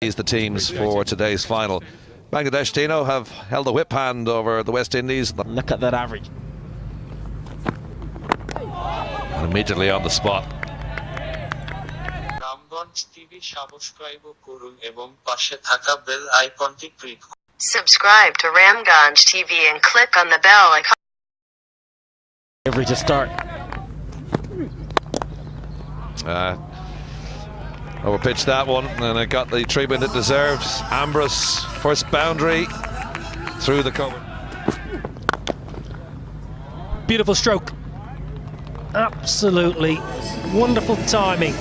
The teams for today's final. Bangladesh, Tino, have held a whip hand over the West Indies. Look at that average. And immediately on the spot. Subscribe to Ramganj TV and click on the bell icon. Every to start. Overpitched that one, and it got the treatment it deserves. Ambrose, first boundary through the cover. Beautiful stroke. Absolutely wonderful timing.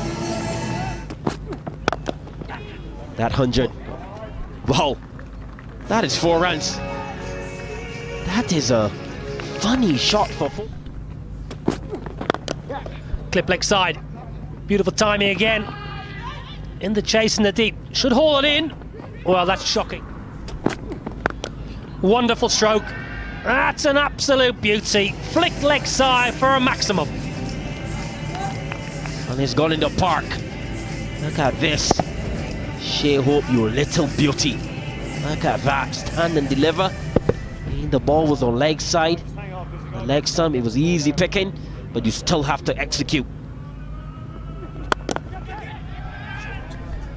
That 100. Wow. That is 4 runs. That is a funny shot for 4. Clip leg side. Beautiful timing again. In the chase in the deep. Should haul it in. Well, that's shocking. Wonderful stroke. That's an absolute beauty. Flick leg side for a maximum. And he's gone in the park. Look at this. Shea Hope, you little beauty. Look at that. Stand and deliver. And the ball was on leg side. The leg stump, it was easy picking, but you still have to execute.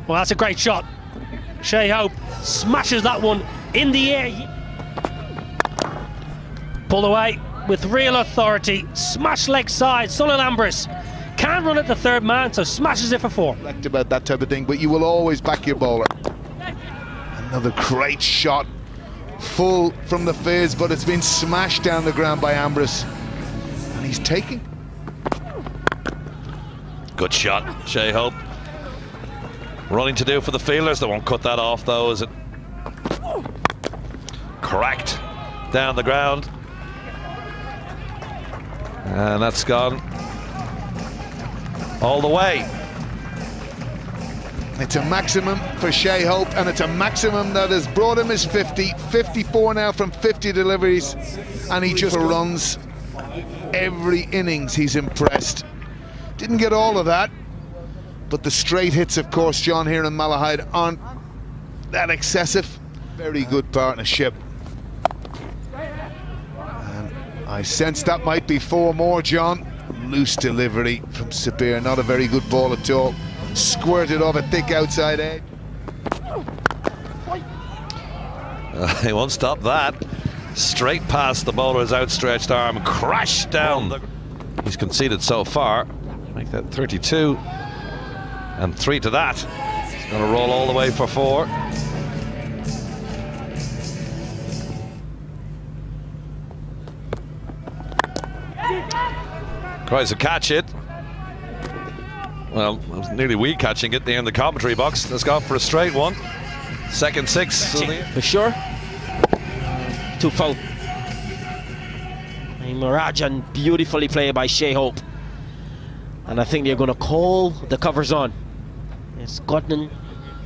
Well, that's a great shot. Shea Hope smashes that one in the air. Pulled away with real authority. Smash leg side. Solid Ambrose can't run at the third man, so smashes it for 4. About that type of thing, but you will always back your bowler. Another great shot. Full from the fizz, but it's been smashed down the ground by Ambrose. And he's taking. Good shot, Shea Hope. Running to do for the fielders. They won't cut that off though, is it? Cracked down the ground. And that's gone all the way. It's a maximum for Shea Hope, and it's a maximum that has brought him his 50. 54 now from 50 deliveries, and he just runs. Every innings he's impressed. Didn't get all of that, but the straight hits, of course, John, here in Malahide aren't that excessive. Very good partnership. And I sense that might be 4 more, John. Loose delivery from Sabir, not a very good ball at all. Squirted off a thick outside edge. He won't stop that. Straight past the bowler's outstretched arm, crashed down. He's conceded so far. Make that 32. And 3 to that. He's going to roll all the way for 4. Tries to catch it. Well, it was nearly we catching it there in the commentary box. That's gone for a straight one. Second 6. For sure. 2 foul. Marajan beautifully played by Shea Hope. And I think they're going to call the covers on. It's gotten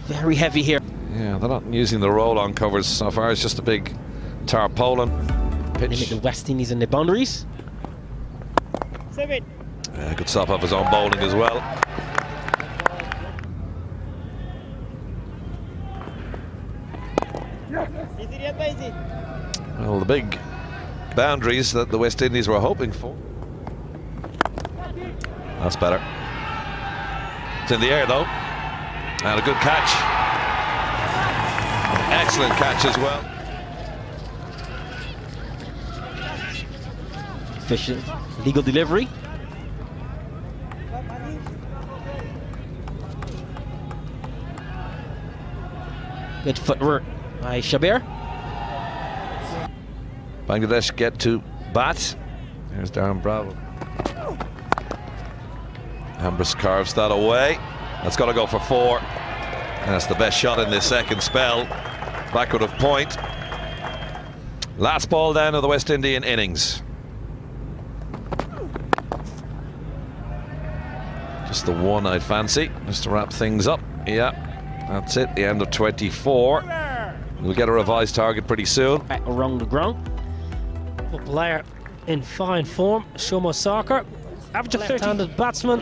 very heavy here. Yeah, they're not using the roll-on covers so far. It's just a big tarpaulin pitch. Limit the West Indies and the boundaries. 7. Good stop off his own bowling as well. Well, the big boundaries that the West Indies were hoping for. That's better. It's in the air though. And a good catch. Excellent catch as well. Efficient legal delivery. Good footwork by Shabir. Bangladesh get to bat. There's Darren Bravo. Ambrose carves that away. That's got to go for 4. And that's the best shot in this second spell. Backward of point. Last ball down of the West Indian innings. Just the one I'd fancy, just to wrap things up. Yeah, that's it, the end of 24. We'll get a revised target pretty soon. Back around the ground. A player in fine form, Shomo Sarkar. Average of left-handed batsman.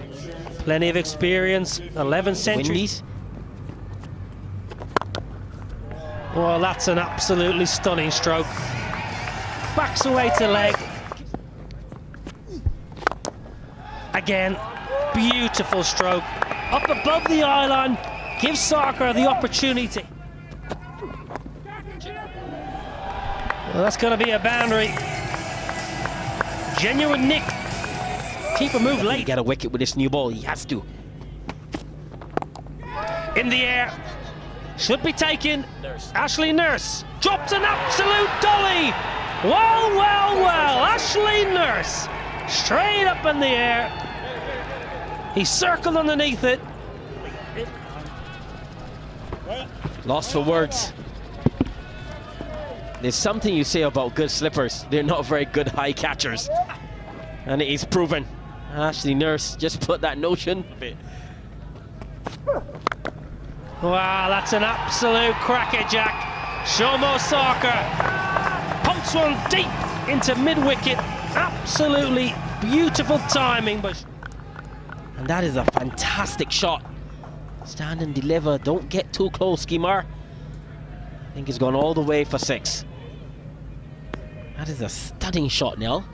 Plenty of experience, 11 centuries. Windies. Well, that's an absolutely stunning stroke. Backs away to leg. Again, beautiful stroke. Up above the eye line, gives Sarkar the opportunity. Well, that's going to be a boundary. Genuine nick. Keeper move late. Get a wicket with this new ball, he has to. In the air. Should be taken. Ashley Nurse drops an absolute dolly. Well, well, well. Ashley Nurse straight up in the air. He circled underneath it. Lost for words. There's something you say about good slippers. They're not very good high catchers. And it is proven. Ashley Nurse just put that notion. Wow, that's an absolute crackerjack. Shomo Sarkar pumps one deep into mid-wicket. Absolutely beautiful timing. And that is a fantastic shot. Stand and deliver. Don't get too close, Skimar. I think he's gone all the way for 6. That is a stunning shot, Nell.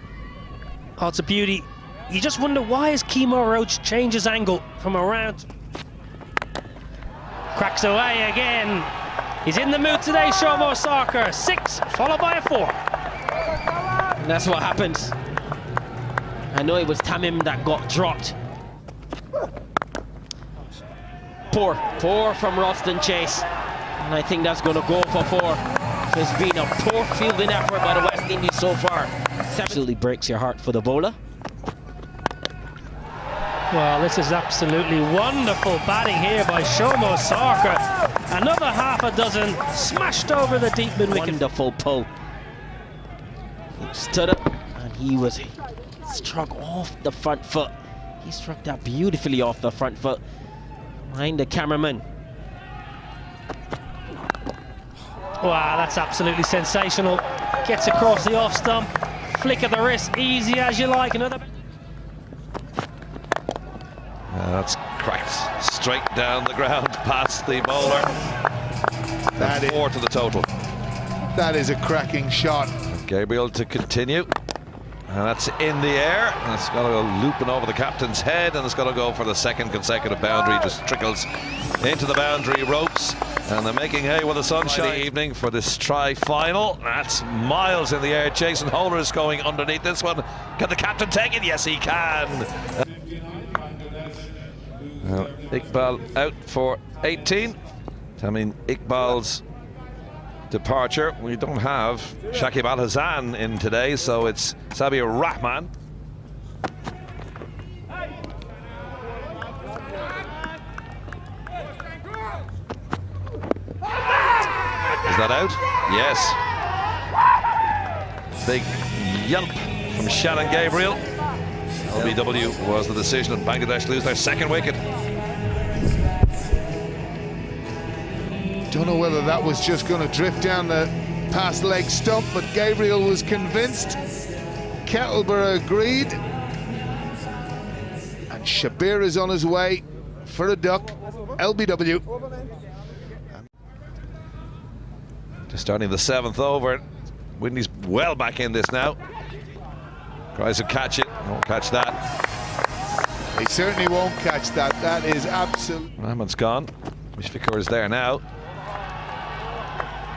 Oh, it's a beauty. You just wonder, why has Kemar Roach changed his angle from around? Cracks away again. He's in the mood today, Shomo Sarkar. 6, followed by a 4. And that's what happens. I know it was Tamim that got dropped. Poor from Roston Chase. And I think that's going to go for 4. So it's been a poor fielding effort by the West Indies so far. Absolutely breaks your heart for the bowler. Well, this is absolutely wonderful batting here by Shomo Sarkar. Another half a dozen smashed over the deep mid-wicket. Wonderful pull. He stood up and he struck off the front foot. He struck that beautifully off the front foot. Behind the cameraman. Wow, that's absolutely sensational. Gets across the off stump. Flick of the wrist, easy as you like. Another. That's cracked straight down the ground past the bowler. That's 4 to the total. That is a cracking shot. Gabriel to continue. And that's in the air. And it's got to go looping over the captain's head, and it's got to go for the 2nd consecutive boundary. Just trickles into the boundary ropes. And they're making hay with the sunshine. Friday evening for this tri-final. That's miles in the air. Jason Holder is going underneath this one. Can the captain take it? Yes, he can. Iqbal out for 18. I mean, Iqbal's departure. We don't have Shakib Al Hazan in today, so it's Sabir Rahman. Is that out? Yes. Big yelp from Shannon Gabriel. LBW was the decision, and Bangladesh lose their 2nd wicket. Don't know whether that was just going to drift down the past leg stump, but Gabriel was convinced. Kettleborough agreed. And Shabir is on his way for a duck. LBW. Just starting the 7th over. Windies well back in this now. Tries to catch it. Won't catch that. He certainly won't catch that. That is absolute. Rahman's gone. Mishfiqur is there now.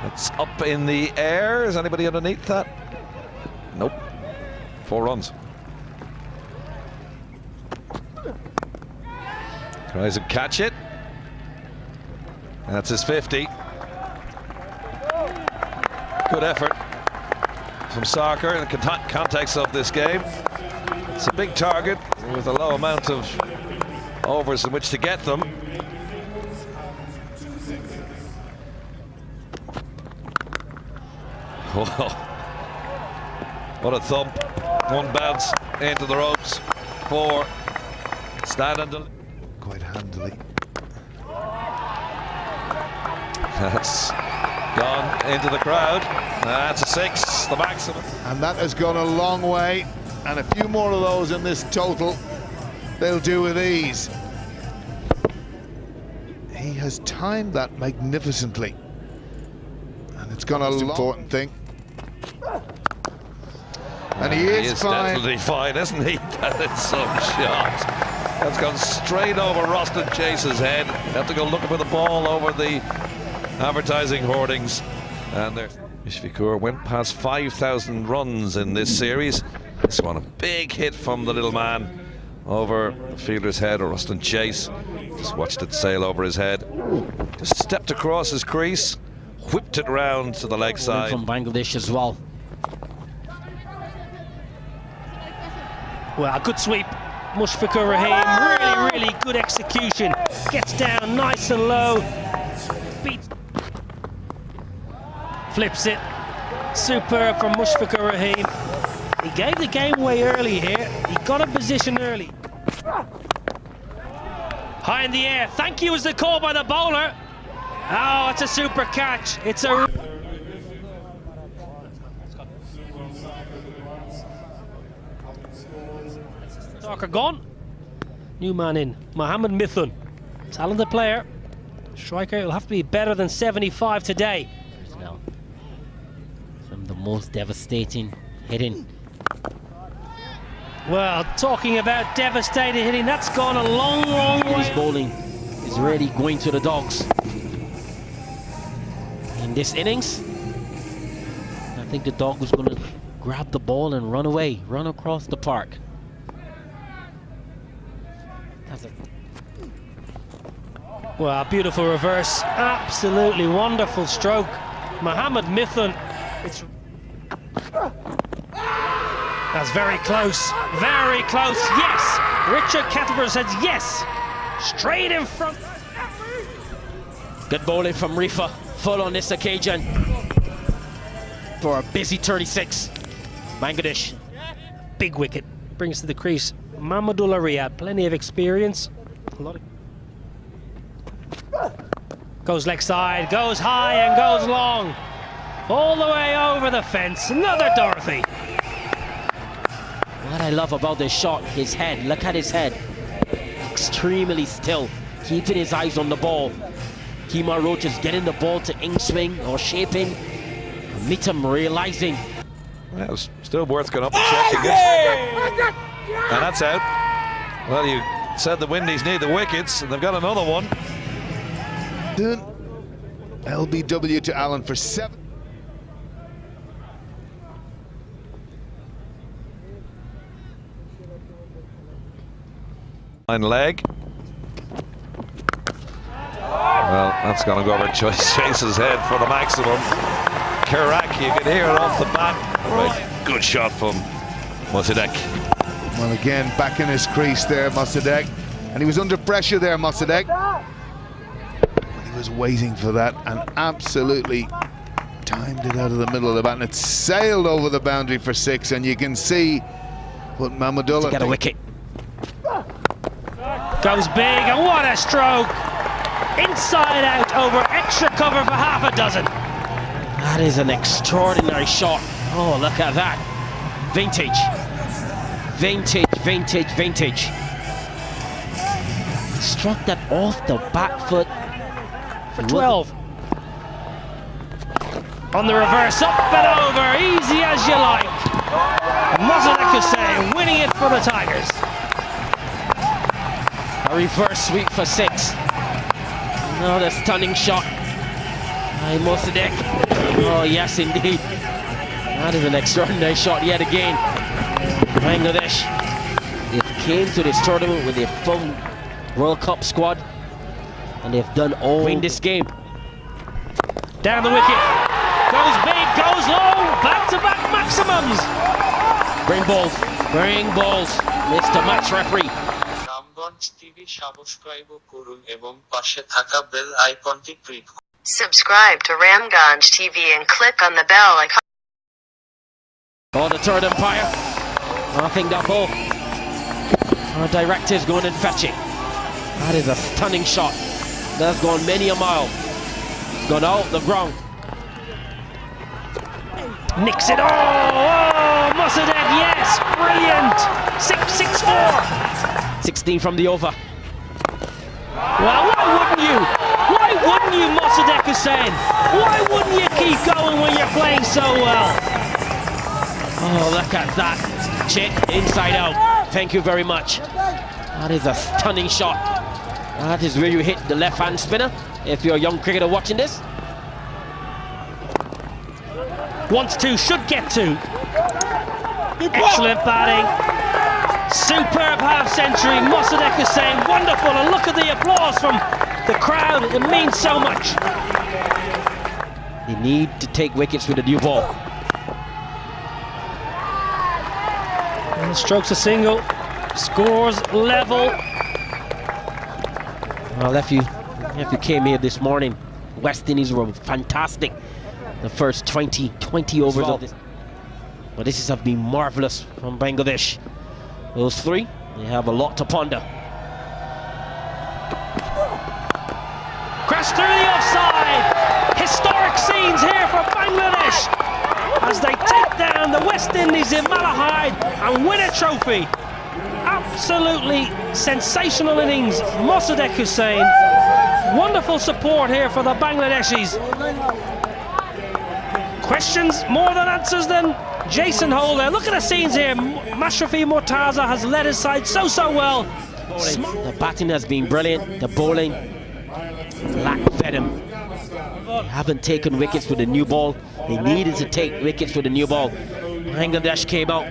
It's up in the air. Is anybody underneath that? Nope. 4 runs. Tries to catch it. That's his 50. Good effort from Sarkar in the context of this game. It's a big target with a low amount of overs in which to get them. Whoa. What a thump. 1 bounce into the ropes. 4. Stand and quite handily. That's gone into the crowd. That's a 6, the maximum. And that has gone a long way. And a few more of those in this total, they'll do with ease. He has timed that magnificently. And it's gone a long important thing. And he is fine. Definitely fine, isn't he? That is some shot. That's gone straight over Rustin Chase's head. Have to go looking for the ball over the advertising hoardings. And there, Ishvikur went past 5,000 runs in this series. This one, a big hit from the little man over the fielder's head, or Rustin Chase. Just watched it sail over his head. Just stepped across his crease, whipped it round to the leg side. From Bangladesh as well. Well, good sweep. Mushfiqur Rahim, really good execution. Gets down nice and low. Beats. Flips it. Superb from Mushfiqur Rahim. He gave the game away early here. He got a position early. High in the air. Thank you was the call by the bowler. Oh, it's a super catch. It's a... Soccer gone. New man in. Mohammed Mithun. Talented player. Striker will have to be better than 75 today. Now, some of the most devastating hitting. Well, talking about devastating hitting, that's gone a long way. His bowling is really going to the dogs. In this innings, I think the dog was going to grab the ball and run away, run across the park. That's it. Well, beautiful reverse, absolutely wonderful stroke. Mohammed Mithun, it's... That's very close, yes! Richard Catterbury says yes! Straight in front. Good bowling from Rifa, full on this occasion. For a busy 36. Bangladesh. Big wicket, brings to the crease. Mahmudullah Riyad, plenty of experience. A lot of... Goes leg side, goes high and goes long. All the way over the fence, another Dorothy. What I love about this shot, his head, look at his head. Extremely still, keeping his eyes on the ball. Kemar Roach is getting the ball to in swing or shaping. Meet him realizing. Well, it's still worth going up and checking it. And that's out. Well, you said the Windies need the wickets, and they've got another one. LBW to Allen for 7. Leg. Well, that's going to go over Chase's head for the maximum. Kirak, you can hear it off the bat. Right. Good shot from Mossadegh. Well, again, back in his crease there, Mossadegh. And he was under pressure there, Mossadegh. But he was waiting for that and absolutely timed it out of the middle of the bat. And it sailed over the boundary for 6. And you can see what Mahmudullah... To get a wicket. Goes big, and what a stroke! Inside out over extra cover for half a dozen. That is an extraordinary shot. Oh, look at that. Vintage. Vintage. Struck that off the back foot. For 12. On the reverse, up and over, easy as you like. Mossadegh Hussain winning it for the Tigers. A reverse sweep for 6. Another stunning shot by Mossadegh. Oh, yes, indeed. That is an extraordinary shot yet again. Bangladesh, they've came to this tournament with a full World Cup squad, and they've done all in this game. Down the wicket. Goes big, goes low. Back-to-back maximums. Bring balls. Mr. Match Referee. TV subscribe করুন এবং পাশে থাকা bell আইকনটি click করুন। Subscribe to Ramganj TV and click on the bell icon. Oh, the third umpire. I think that ball. Our director's going and fetching. That is a stunning shot. That's gone many a mile. It's gone out the ground. Nicks it. Oh, Mossadegh, yes, brilliant. 6-4. 16 from the over. Well, why wouldn't you? wouldn't you, Mossadegh Hussain? Why wouldn't you keep going when you're playing so well? Oh, look at that. Chip inside out. Thank you very much. That is a stunning shot. That is where you hit the left-hand spinner. If you're a young cricketer watching this. Wants to, should get to. Excellent batting. Superb half-century. Mossadegh Hussain, wonderful. And look at the applause from the crowd. It means so much. They need to take wickets with a new ball. And strokes a single. Scores level. Well, if you came here this morning, West Indies were fantastic. The first 20 overs of this. But this has been marvellous from Bangladesh. Those three, they have a lot to ponder. Crash through the offside. Historic scenes here for Bangladesh as they take down the West Indies in Malahide and win a trophy. Absolutely sensational innings, Mossadegh Hussain. Wonderful support here for the Bangladeshis. Questions more than answers then. Jason Holder, look at the scenes here. Mashrafi Mortaza has led his side so well. The batting has been brilliant, the bowling lacked venom. They haven't taken wickets with the new ball. They needed to take wickets with the new ball. Bangladesh came out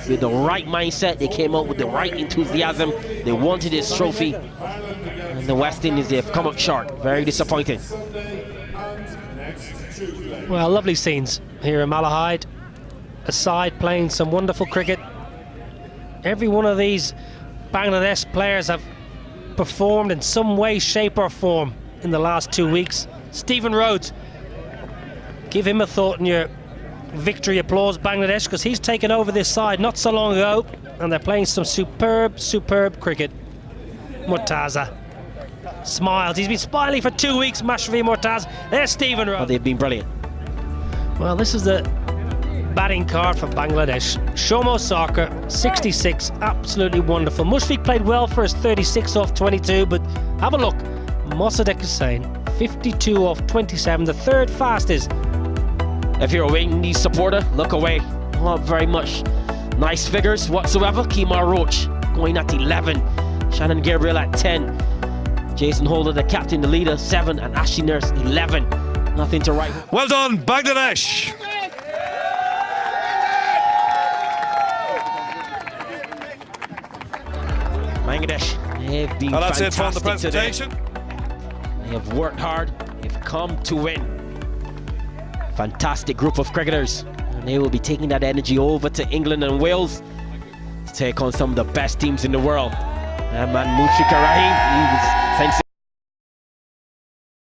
with the right mindset, they came out with the right enthusiasm. They wanted this trophy, and the West Indies, they've come up short. Very disappointing. Well, lovely scenes here in Malahide. A side playing some wonderful cricket. Every one of these Bangladesh players have performed in some way, shape or form in the last 2 weeks. Stephen Rhodes, give him a thought in your victory applause, Bangladesh, because he's taken over this side not so long ago and they're playing some superb cricket. Mortaza smiles. He's been smiling for 2 weeks, Mashrafi Mortaza. There's Stephen Rhodes. Oh, they've been brilliant. Well, this is the batting card for Bangladesh. Shomo Sarkar, 66, absolutely wonderful. Mushfiq played well for his 36 off 22, but have a look. Mossadegh Hussain, 52 off 27, the third fastest. If you're a Windies supporter, look away. Not very much nice figures whatsoever. Kemar Roach going at 11. Shannon Gabriel at 10. Jason Holder, the captain, the leader, 7. And Ashley Nurse, 11. Nothing to write. Well done, Bangladesh. Bangladesh, they've been Well, that's fantastic it from the presentation. today. They have worked hard. They've come to win. Fantastic group of cricketers, and they will be taking that energy over to England and Wales to take on some of the best teams in the world. And man, Mushfiq Rahim, he was sensational.